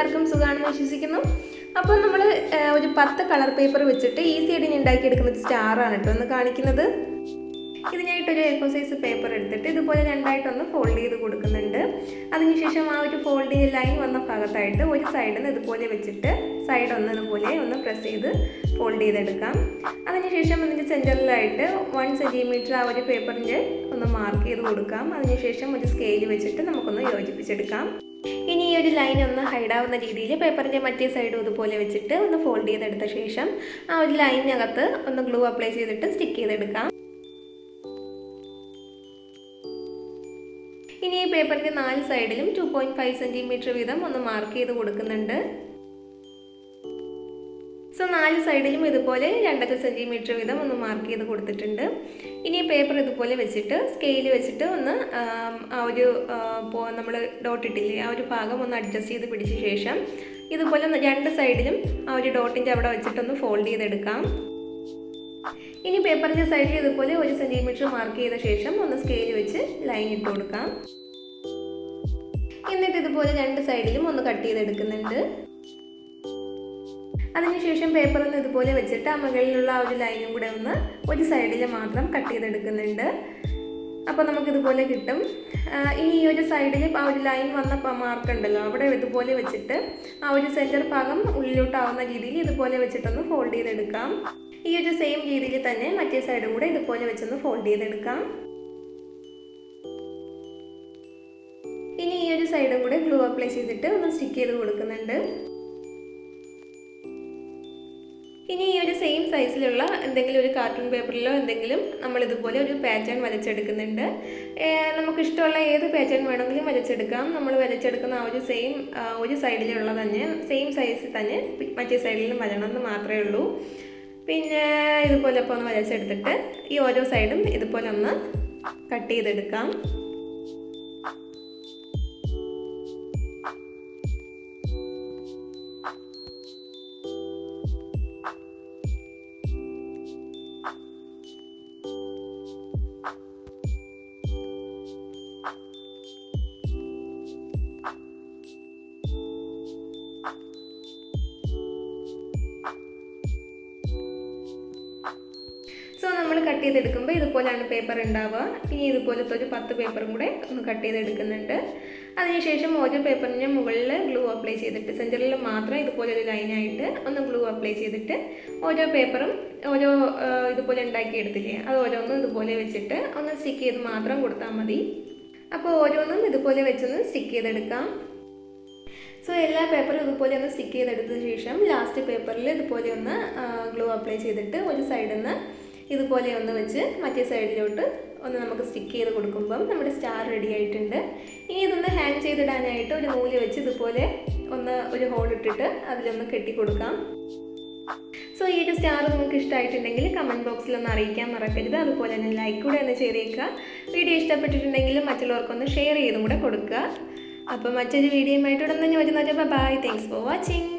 എല്ലാവർക്കും സുഖമാണെന്ന് വിശ്വസിക്കുന്നു. അപ്പോൾ നമ്മൾ ഒരു 10 കളർ പേപ്പർ വെച്ചിട്ട് ഈസി ആയിട്ട് ഉണ്ടാക്കിയെടുക്കുന്ന ഒരു സ്റ്റാറാണ് കേട്ടോ ഒന്ന് കാണിക്കുന്നത്. ഇതിനായിട്ടൊരു A4 സൈസ് പേപ്പർ എടുത്തിട്ട് ഇതുപോലെ രണ്ടായിട്ടൊന്ന് ഫോൾഡ് ചെയ്ത് കൊടുക്കുന്നുണ്ട്. അതിനുശേഷം ആ ഒരു ഫോൾഡ് ചെയ്ത് ലൈൻ വന്ന ഭാഗത്തായിട്ട് ഒരു സൈഡിൽ നിന്ന് ഇതുപോലെ വെച്ചിട്ട് സൈഡ് ഇതുപോലെ ഒന്ന് പ്രസ് ചെയ്ത് ഫോൾഡ് ചെയ്തെടുക്കാം. അതിനുശേഷം ഇതിൻ്റെ സെൻറ്ററിലായിട്ട് 1 സെൻറ്റിമീറ്റർ ആ ഒരു പേപ്പറിൻ്റെ ഒന്ന് മാർക്ക് ചെയ്ത് കൊടുക്കാം. അതിനുശേഷം ഒരു സ്കെയിൽ വെച്ചിട്ട് നമുക്കൊന്ന് യോജിപ്പിച്ചെടുക്കാം. ഇനി ഈ ഒരു ലൈൻ ഒന്ന് ഹൈഡാവുന്ന രീതിയിൽ പേപ്പറിൻ്റെ മറ്റേ സൈഡും ഇതുപോലെ വെച്ചിട്ട് ഒന്ന് ഫോൾഡ് ചെയ്തെടുത്ത ശേഷം ആ ഒരു ലൈനിനകത്ത് ഒന്ന് ഗ്ലൂ അപ്ലൈ ചെയ്തിട്ട് സ്റ്റിക്ക് ചെയ്തെടുക്കാം. ഇനി ഈ പേപ്പറിൻ്റെ 4 സൈഡിലും 2.5 സെൻറ്റിമീറ്റർ വീതം ഒന്ന് മാർക്ക് ചെയ്ത് കൊടുക്കുന്നുണ്ട്. സോ 4 സൈഡിലും ഇതുപോലെ 2.5 സെൻറ്റിമീറ്റർ വീതം ഒന്ന് മാർക്ക് ചെയ്ത് കൊടുത്തിട്ടുണ്ട്. ഇനി പേപ്പർ ഇതുപോലെ വെച്ചിട്ട് സ്കെയിൽ വെച്ചിട്ട് ഒന്ന് ആ ഒരു നമ്മൾ ഡോട്ട് ഇട്ടില്ലേ ആ ഒരു ഭാഗം ഒന്ന് അഡ്ജസ്റ്റ് ചെയ്ത് പിടിച്ച ശേഷം ഇതുപോലെ 2 സൈഡിലും ആ ഒരു ഡോട്ടിൻ്റെ അവിടെ വെച്ചിട്ടൊന്ന് ഫോൾഡ് ചെയ്തെടുക്കാം. ഇനി പേപ്പറിൻ്റെ സൈഡിൽ ഇതുപോലെ 1 സെൻറ്റിമീറ്റർ മാർക്ക് ചെയ്ത ശേഷം ഒന്ന് സ്കെയിൽ വെച്ച് ലൈൻ ഇട്ട് കൊടുക്കാം. എന്നിട്ട് ഇതുപോലെ 2 സൈഡിലും ഒന്ന് കട്ട് ചെയ്തെടുക്കുന്നുണ്ട്. അതിനുശേഷം പേപ്പറൊന്ന് ഇതുപോലെ വെച്ചിട്ട് ആ മുകളിലുള്ള ആ ഒരു ലൈനും കൂടെ ഒന്ന് ഒരു സൈഡിൽ മാത്രം കട്ട് ചെയ്തെടുക്കുന്നുണ്ട്. അപ്പോൾ നമുക്കിതുപോലെ കിട്ടും. ഇനി ഈ ഒരു സൈഡിൽ ആ ഒരു ലൈൻ വന്ന മാർക്ക് ഉണ്ടല്ലോ അവിടെ ഇതുപോലെ വെച്ചിട്ട് ആ ഒരു സെൻറ്റർ ഭാഗം ഉള്ളിലോട്ടാവുന്ന രീതിയിൽ ഇതുപോലെ വെച്ചിട്ടൊന്ന് ഫോൾഡ് ചെയ്തെടുക്കാം. ഈ ഒരു സെയിം രീതിയിൽ തന്നെ മറ്റേ സൈഡും കൂടെ ഇതുപോലെ വെച്ചൊന്ന് ഫോൾഡ് ചെയ്തെടുക്കാം. ഇനി ഈ ഒരു സൈഡും കൂടെ ഗ്ലൂ അപ്ലൈ ചെയ്തിട്ട് ഒന്ന് സ്റ്റിക്ക് ചെയ്ത് കൊടുക്കുന്നുണ്ട്. ഇനി ഈ ഒരു സെയിം സൈസിലുള്ള എന്തെങ്കിലും ഒരു കാർട്ടൂൺ പേപ്പറിലോ എന്തെങ്കിലും നമ്മൾ ഇതുപോലെ ഒരു പാറ്റേൺ വരച്ചെടുക്കുന്നുണ്ട്. നമുക്കിഷ്ടമുള്ള ഏത് പാറ്റേൺ വേണമെങ്കിലും വരച്ചെടുക്കാം. നമ്മൾ വരച്ചെടുക്കുന്ന ആ ഒരു സെയിം ഒരു സൈഡിലുള്ള തന്നെ സെയിം സൈസിൽ തന്നെ മറ്റേ സൈഡിലും വരണമെന്ന് മാത്രമേ ഉള്ളൂ. പിന്നെ ഇതുപോലെ ഇപ്പോൾ ഒന്ന് വരച്ചെടുത്തിട്ട് ഈ ഓരോ സൈഡും ഇതുപോലെ ഒന്ന് കട്ട് ചെയ്തെടുക്കാം. സോ നമ്മൾ കട്ട് ചെയ്തെടുക്കുമ്പോൾ ഇതുപോലെയാണ് പേപ്പർ ഉണ്ടാവുക. ഇനി ഇതുപോലത്തെ ഒരു 10 പേപ്പറും കൂടെ ഒന്ന് കട്ട് ചെയ്തെടുക്കുന്നുണ്ട്. അതിനുശേഷം ഓരോ പേപ്പറിൻ്റെ മുകളിൽ ഗ്ലൂ അപ്ലൈ ചെയ്തിട്ട് സെൻറ്ററിൽ മാത്രം ഇതുപോലെ ഒരു ലൈനായിട്ട് ഒന്ന് ഗ്ലൂ അപ്ലൈ ചെയ്തിട്ട് ഓരോ പേപ്പറും ഓരോ ഇതുപോലെ ഉണ്ടാക്കിയെടുത്തില്ലേ അത് ഓരോന്നും ഇതുപോലെ വെച്ചിട്ട് ഒന്ന് സ്റ്റിക്ക് ചെയ്ത് മാത്രം കൊടുത്താൽ മതി. അപ്പോൾ ഓരോന്നും ഇതുപോലെ വെച്ചൊന്ന് സ്റ്റിക്ക് ചെയ്തെടുക്കാം. സോ എല്ലാ പേപ്പറും ഇതുപോലെ ഒന്ന് സ്റ്റിക്ക് ചെയ്തെടുത്ത ശേഷം ലാസ്റ്റ് പേപ്പറിൽ ഇതുപോലെ ഒന്ന് ഗ്ലൂ അപ്ലൈ ചെയ്തിട്ട് ഒരു സൈഡിൽ നിന്ന് ഇതുപോലെ ഒന്ന് വെച്ച് മറ്റേ സൈഡിലോട്ട് ഒന്ന് നമുക്ക് സ്റ്റിക്ക് ചെയ്ത് കൊടുക്കുമ്പം നമ്മുടെ സ്റ്റാർ റെഡി ആയിട്ടുണ്ട്. ഇനി ഇതൊന്ന് ഹാങ് ചെയ്തിടാനായിട്ട് ഒരു നൂല് വെച്ച് ഇതുപോലെ ഒന്ന് ഒരു ഹോൾ ഇട്ടിട്ട് അതിലൊന്ന് കെട്ടി കൊടുക്കാം. സോ ഈ ഒരു സ്റ്റാർ നിങ്ങൾക്ക് ഇഷ്ടമായിട്ടുണ്ടെങ്കിൽ കമൻറ്റ് ബോക്സിൽ ഒന്ന് അറിയിക്കാൻ മറക്കരുത്. അതുപോലെ തന്നെ ലൈക്ക് കൂടെ ഒന്ന് ചെയ്തേക്കുക. വീഡിയോ ഇഷ്ടപ്പെട്ടിട്ടുണ്ടെങ്കിൽ മറ്റുള്ളവർക്കൊന്ന് ഷെയർ ചെയ്തും കൂടെ കൊടുക്കുക. അപ്പോൾ മറ്റൊരു വീഡിയോയുമായിട്ട് ഉടനെ വരുന്നത്. ബൈ. Thanks for watching.